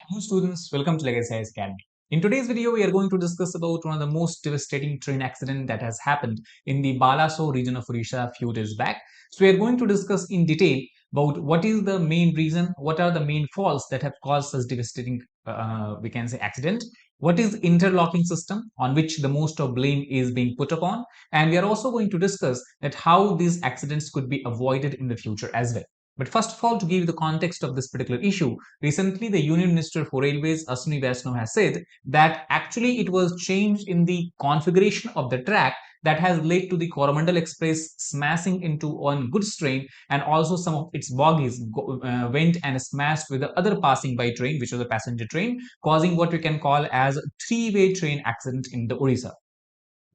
Hello students, welcome to Legacy Science Academy. In today's video, we are going to discuss about one of the most devastating train accident that has happened in the Balasore region of Odisha a few days back. So we are going to discuss in detail about what is the main reason, what are the main faults that have caused such devastating, we can say, accident. What is interlocking system on which the most of blame is being put upon, and we are also going to discuss that how these accidents could be avoided in the future as well. But first of all, to give you the context of this particular issue, recently the Union Minister for Railways, Ashwini Vaishnaw, has said that actually it was change in the configuration of the track that has led to the Coromandel Express smashing into one goods train, and also some of its bogies went and smashed with the other passing by train, which was a passenger train, causing what we can call as a three-way train accident in the Odisha.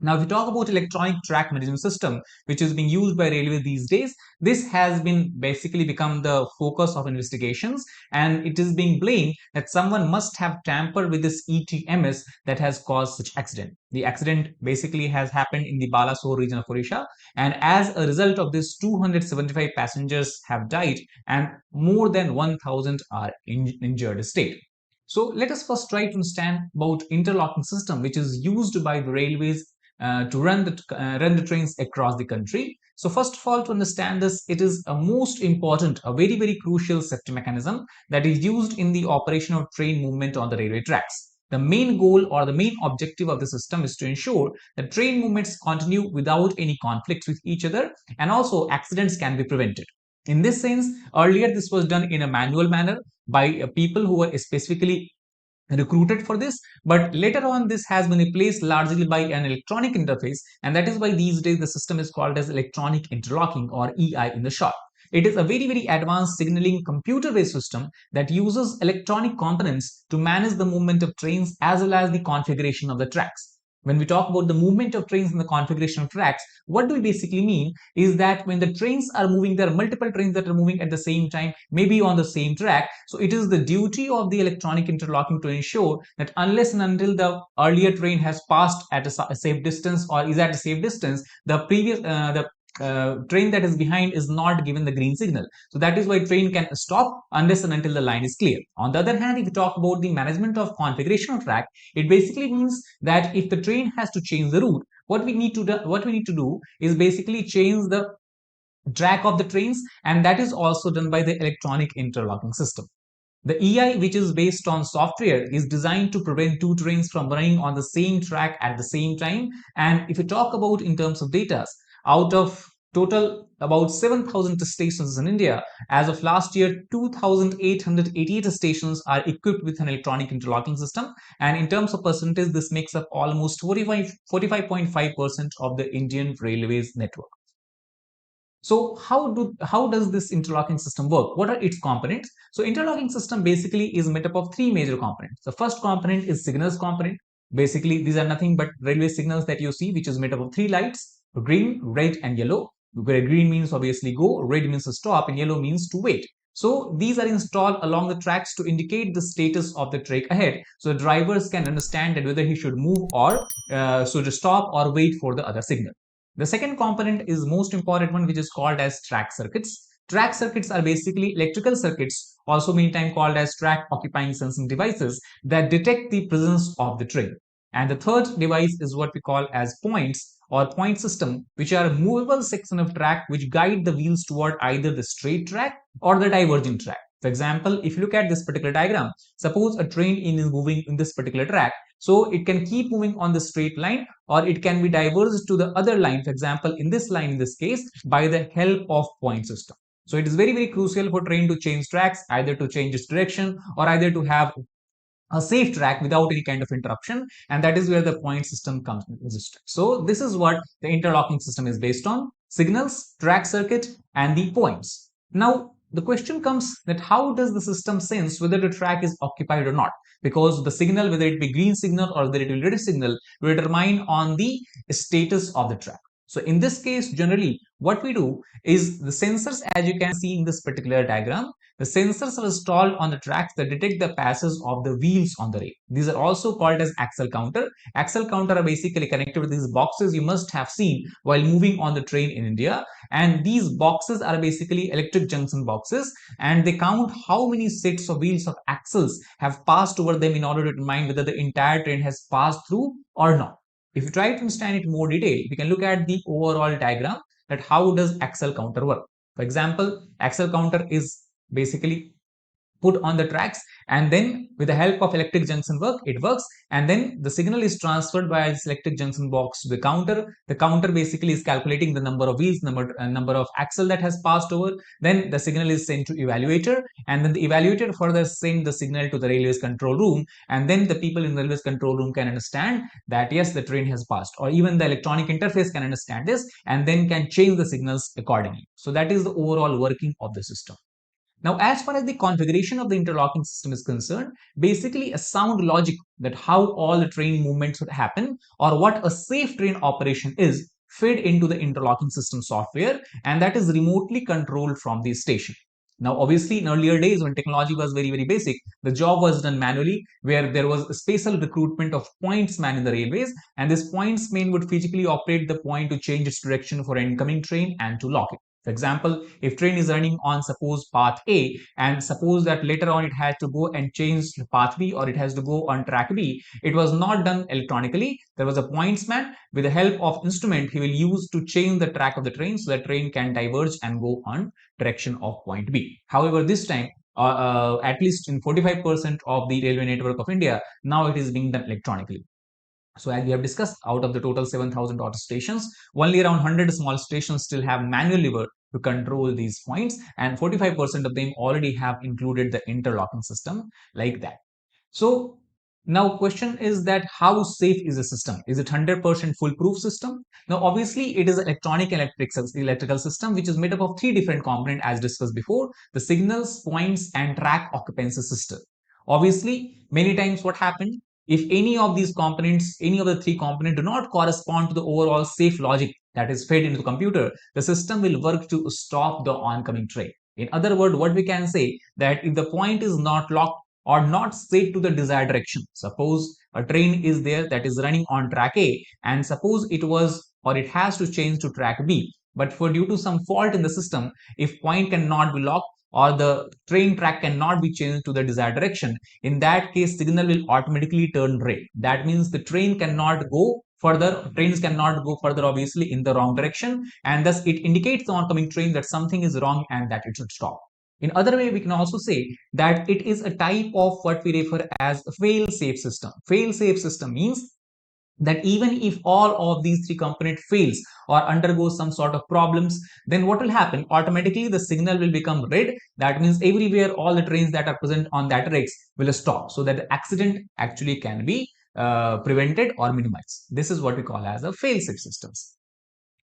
Now, if you talk about electronic track management system, which is being used by railway these days, this has been basically become the focus of investigations, and it is being blamed that someone must have tampered with this ETMS that has caused such accident. The accident basically has happened in the Balasore region of Odisha, and as a result of this, 275 passengers have died and more than 1,000 are in injured state. So let us first try to understand about interlocking system, which is used by the railways to run the trains across the country. So first of all, to understand this, it is a most important, a very crucial safety mechanism that is used in the operation of train movement on the railway tracks. The main goal or the main objective of the system is to ensure that train movements continue without any conflicts with each other, and also accidents can be prevented. In this sense, earlier this was done in a manual manner by people who were specifically recruited for this, but later on this has been replaced largely by an electronic interface, and that is why these days the system is called as electronic interlocking, or EI in the short. It is a very advanced signaling computer based system that uses electronic components to manage the movement of trains as well as the configuration of the tracks. When we talk about the movement of trains and the configuration of tracks, what do we basically mean is that when the trains are moving, there are multiple trains that are moving at the same time, maybe on the same track. So it is the duty of the electronic interlocking to ensure that unless and until the earlier train has passed at a safe distance or is at a safe distance, the train that is behind is not given the green signal. So that is why train can stop unless and until the line is clear. On the other hand, if you talk about the management of configuration of track, it basically means that if the train has to change the route, what we need to do is basically change the track of the trains, and that is also done by the electronic interlocking system. The EI, which is based on software, is designed to prevent two trains from running on the same track at the same time. And if you talk about in terms of data, out of total about 7,000 stations in India, as of last year, 2,888 stations are equipped with an electronic interlocking system. And in terms of percentage, this makes up almost 45.5% of the Indian Railways network. So how does this interlocking system work? What are its components? So interlocking system basically is made up of three major components. The first component is signals component. Basically, these are nothing but railway signals that you see, which is made up of three lights: green, red, and yellow. Where green means obviously go, red means to stop, and yellow means to wait. So these are installed along the tracks to indicate the status of the track ahead, so the drivers can understand that whether he should move or should stop or wait for the other signal. The second component is most important one, which is called as track circuits. Track circuits are basically electrical circuits, also meantime called as track occupying sensing devices, that detect the presence of the train. And the third device is what we call as points or point system, which are movable section of track which guide the wheels toward either the straight track or the diverging track. For example, if you look at this particular diagram, suppose a train is moving in this particular track, so it can keep moving on the straight line, or it can be diverged to the other line, for example in this line, in this case, by the help of point system. So it is very crucial for train to change tracks, either to change its direction or either to have a safe track without any kind of interruption, and that is where the point system comes into existence. So this is what the interlocking system is based on: signals, track circuit, and the points. Now the question comes that how does the system sense whether the track is occupied or not? Because the signal, whether it be green signal or whether it be red signal, will determine on the status of the track. So in this case, generally what we do is the sensors, as you can see in this particular diagram, The sensors are installed on the tracks that detect the passes of the wheels on the rail. These are also called as axle counter. Axle counter are basically connected with these boxes you must have seen while moving on the train in India. And these boxes are basically electric junction boxes, and they count how many sets of wheels of axles have passed over them in order to determine whether the entire train has passed through or not. If you try to understand it in more detail, we can look at the overall diagram that how does axle counter work. For example, axle counter is basically put on the tracks, and then with the help of electric junction it works, and then the signal is transferred by this electric junction box to the counter basically is calculating the number of wheels, number of axle that has passed over. Then the signal is sent to evaluator, and then the evaluator further send the signal to the railways control room, and then the people in the railways control room can understand that yes, the train has passed, or even the electronic interface can understand this and then can change the signals accordingly. So that is the overall working of the system. Now, as far as the configuration of the interlocking system is concerned, basically a sound logic that how all the train movements would happen or what a safe train operation is fed into the interlocking system software, and that is remotely controlled from the station. Now, obviously, in earlier days when technology was very basic, the job was done manually, where there was a special recruitment of pointsman in the railways, and this pointsman would physically operate the point to change its direction for an incoming train and to lock it. For example, if train is running on suppose path A, and suppose that later on it has to go and change to path B, or it has to go on track B, it was not done electronically. There was a pointsman. With the help of instrument he will use to change the track of the train so that train can diverge and go on direction of point B. However, this time at least in 45% of the railway network of India, now it is being done electronically. So as we have discussed, out of the total 7,000 auto stations, only around 100 small stations still have manual lever to control these points, and 45% of them already have included the interlocking system like that. So now question is that how safe is the system? Is it 100% foolproof system? Now obviously it is an electrical system which is made up of three different components as discussed before: the signals, points and track occupancy system. Obviously many times what happened, if any of these components, any of the three components do not correspond to the overall safe logic that is fed into the computer, the system will work to stop the oncoming train. In other words, what we can say that if the point is not locked or not set to the desired direction, suppose a train is there that is running on track A, and suppose it was or it has to change to track B, but for due to some fault in the system, if point cannot be locked or the train track cannot be changed to the desired direction, in that case signal will automatically turn red. That means the train cannot go further, trains cannot go further obviously in the wrong direction, and thus it indicates the oncoming train that something is wrong and that it should stop. In other way, we can also say that it is a type of what we refer as a fail-safe system. Fail-safe system means that even if all of these three components fails or undergoes some sort of problems, then what will happen? Automatically the signal will become red. That means everywhere all the trains that are present on that tracks will stop, so that the accident actually can be prevented or minimized. This is what we call as a fail-safe systems.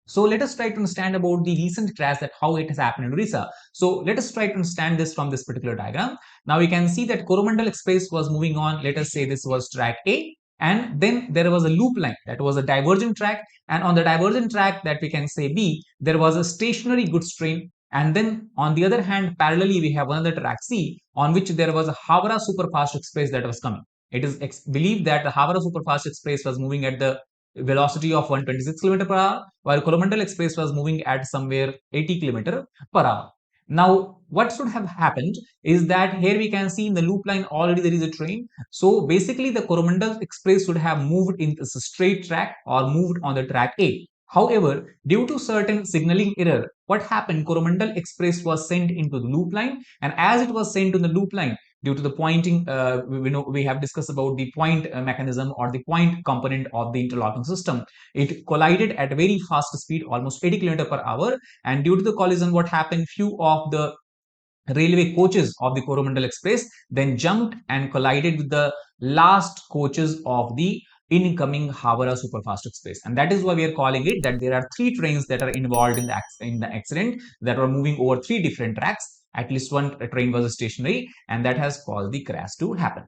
So let us try to understand about the recent crash, that how it has happened in Orissa. So let us try to understand this from this particular diagram. Now we can see that Coromandel Express was moving on. Let us say this was track A, and then there was a loop line that was a divergent track, and on the divergent track that we can say B, there was a stationary goods train, and then on the other hand parallelly we have another track C on which there was a Howrah Superfast Express that was coming. It is believed that the Howrah Superfast Express was moving at the velocity of 126 km per hour, while Coromandel Express was moving at somewhere 80 km per hour. Now, what should have happened is that here we can see in the loop line already there is a train. So basically the Coromandel Express should have moved in a straight track or moved on the track A. However, due to certain signaling error, what happened? Coromandel Express was sent into the loop line, and as it was sent to the loop line, due to the pointing, we have discussed about the point mechanism or the point component of the interlocking system. It collided at very fast speed, almost 80 km per hour, and due to the collision, what happened? Few of the railway coaches of the Coromandel Express then jumped and collided with the last coaches of the incoming Howrah Superfast Express, and that is why we are calling it that there are three trains that are involved in the accident that were moving over three different tracks. At least one train was stationary, and that has caused the crash to happen.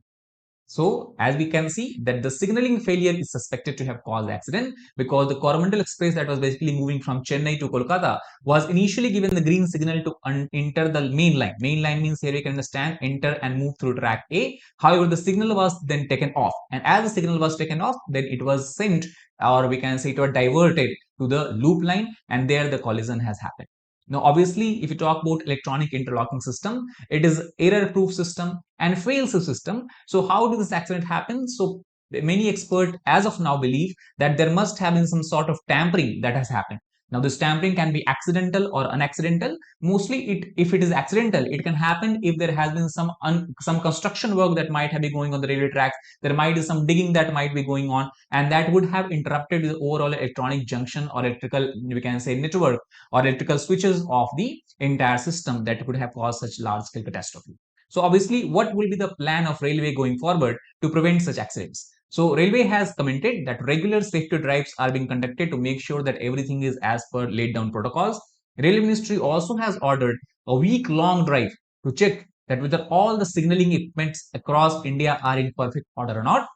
So as we can see that the signaling failure is suspected to have caused the accident because the Coromandel Express that was basically moving from Chennai to Kolkata was initially given the green signal to enter the main line. Main line means here we can understand enter and move through track A. However, the signal was then taken off, and as the signal was taken off, then it was sent, or we can say it was diverted to the loop line, and there the collision has happened. Now, obviously, if you talk about electronic interlocking system, it is error-proof system and fail-safe system. So, how did this accident happen? So, many experts as of now believe that there must have been some sort of tampering that has happened. Now, this tampering can be accidental or unaccidental. Mostly, if it is accidental, it can happen if there has been some construction work that might have been going on the railway tracks. There might be some digging that might be going on, and that would have interrupted the overall electronic junction or electrical, we can say, network or electrical switches of the entire system that could have caused such large scale catastrophe. So obviously, what will be the plan of railway going forward to prevent such accidents? So railway has commented that regular safety drives are being conducted to make sure that everything is as per laid down protocols. Railway Ministry also has ordered a week-long drive to check that whether all the signaling equipments across India are in perfect order or not.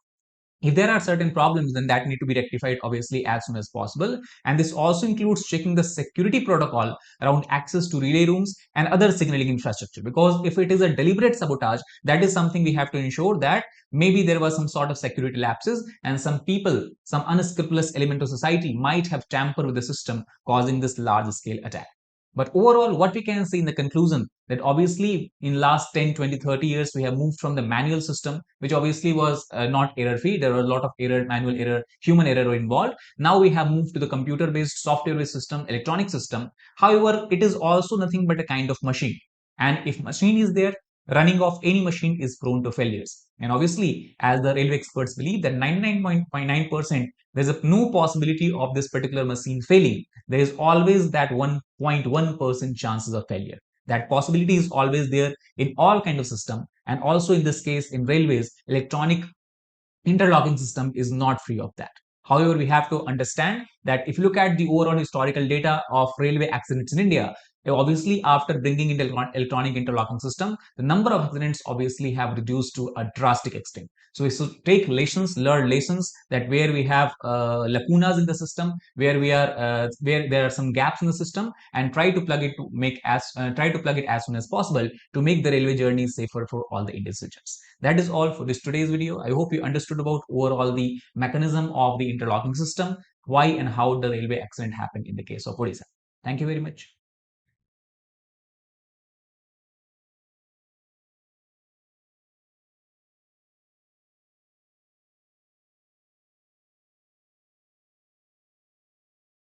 If there are certain problems, then that need to be rectified obviously as soon as possible. And this also includes checking the security protocol around access to relay rooms and other signaling infrastructure, because if it is a deliberate sabotage, that is something we have to ensure that maybe there was some sort of security lapses and some people, some unscrupulous element of society might have tampered with the system, causing this large scale attack. But overall, what we can say in the conclusion, that obviously in last 10, 20, 30 years, we have moved from the manual system, which obviously was not error free. There were a lot of error, manual error, human error involved. Now we have moved to the computer based, software based system, electronic system. However, it is also nothing but a kind of machine. And if machine is there, running of any machine is prone to failures. And obviously, as the railway experts believe that 99.9%, there's no possibility of this particular machine failing. There is always that 1.1% chances of failure. That possibility is always there in all kind of system, and also in this case in railways, electronic interlocking system is not free of that. However, we have to understand that if you look at the overall historical data of railway accidents in India, obviously after bringing in the electronic interlocking system, the number of accidents obviously have reduced to a drastic extent. So we should take lessons, learn lessons, that where we have lacunas in the system, where there are some gaps in the system, and try to plug it as soon as possible to make the railway journey safer for all the Indian citizens. That is all for this today's video. I hope you understood about overall the mechanism of the interlocking system, why and how the railway accident happened in the case of Odisha. Thank you very much.